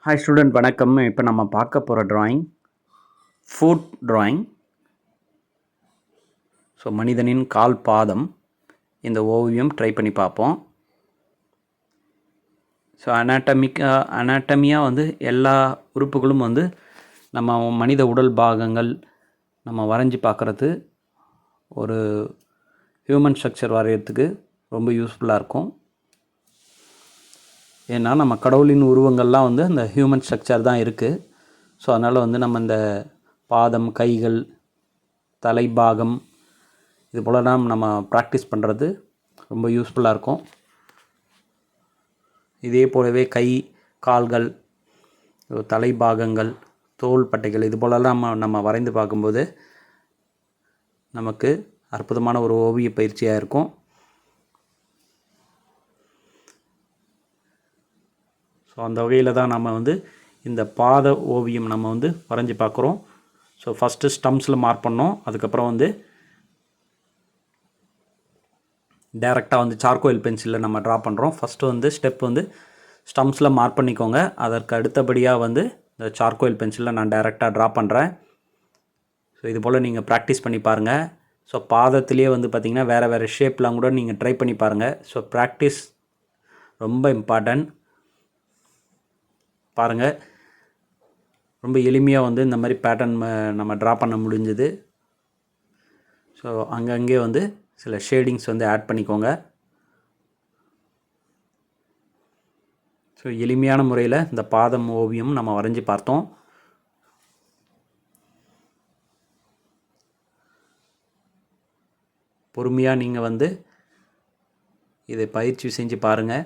Hi student வணக்கம். இப்போ நம்ம பார்க்க போகிற ட்ராயிங் ஃபுட் ட்ராயிங். ஸோ மனிதனின் கால் பாதம் இந்த ஓவியம் ட்ரை பண்ணி பார்ப்போம். ஸோ அனாட்டமியாக வந்து எல்லா உறுப்புகளும் வந்து நம்ம மனித உடல் பாகங்கள் நம்ம வரைஞ்சி பார்க்குறது ஒரு ஹியூமன் ஸ்ட்ரக்சர் வரைகிறதுக்கு ரொம்ப யூஸ்ஃபுல்லாக இருக்கும். ஏன்னா நம்ம கடவுளின் உருவங்கள்லாம் வந்து அந்த ஹியூமன் ஸ்ட்ரக்சர் தான் இருக்குது. ஸோ அதனால் வந்து நம்ம இந்த பாதம், கைகள், தலைபாகம் இது போலலாம் நம்ம ப்ராக்டிஸ் பண்ணுறது ரொம்ப யூஸ்ஃபுல்லாக இருக்கும். இதே போலவே கை, கால்கள், தலைபாகங்கள், தோள்பட்டைகள் இது போலலாம் நம்ம வரைந்து பார்க்கும்போது நமக்கு அற்புதமான ஒரு ஓவிய பயிற்சியாக இருக்கும். ஸோ அந்த வகையில் தான் நம்ம வந்து இந்த பாத ஓவியம் நம்ம வந்து வரைஞ்சி பார்க்குறோம். ஸோ ஃபஸ்ட்டு ஸ்டம்ப்ஸில் மார்க் பண்ணோம். அதுக்கப்புறம் வந்து டேரெக்டாக வந்து சார்கோயில் பென்சிலில் நம்ம ட்ரா பண்ணுறோம். ஃபஸ்ட்டு வந்து ஸ்டெப் வந்து ஸ்டம்ப்ஸில் மார்க் பண்ணிக்கோங்க. அதற்கு அடுத்தபடியாக வந்து இந்த சார்கோயில் பென்சிலில் நான் டேரெக்டாக ட்ரா பண்ணுறேன். ஸோ இது போல் நீங்கள் ப்ராக்டிஸ் பண்ணி பாருங்கள். ஸோ பாதத்துலேயே வந்து பார்த்திங்கன்னா வேறு ஷேப்லாம் கூட நீங்கள் ட்ரை பண்ணி பாருங்கள். ஸோ ப்ராக்டிஸ் ரொம்ப இம்பார்ட்டன்ட். பாருங்கள், ரொம்ப எளிமையாக வந்து இந்த மாதிரி பேட்டர்ன் நம்ம ட்ரா பண்ண முடிஞ்சுது. ஸோ அங்கங்கே வந்து சில ஷேடிங்ஸ் வந்து ஆட் பண்ணிக்கோங்க. ஸோ எளிமையான முறையில் இந்த பாதம் ஓவியம் நம்ம வரைஞ்சி பார்த்தோம். பொறுமையாக நீங்கள் வந்து இதை பயிற்சி செஞ்சு பாருங்கள்.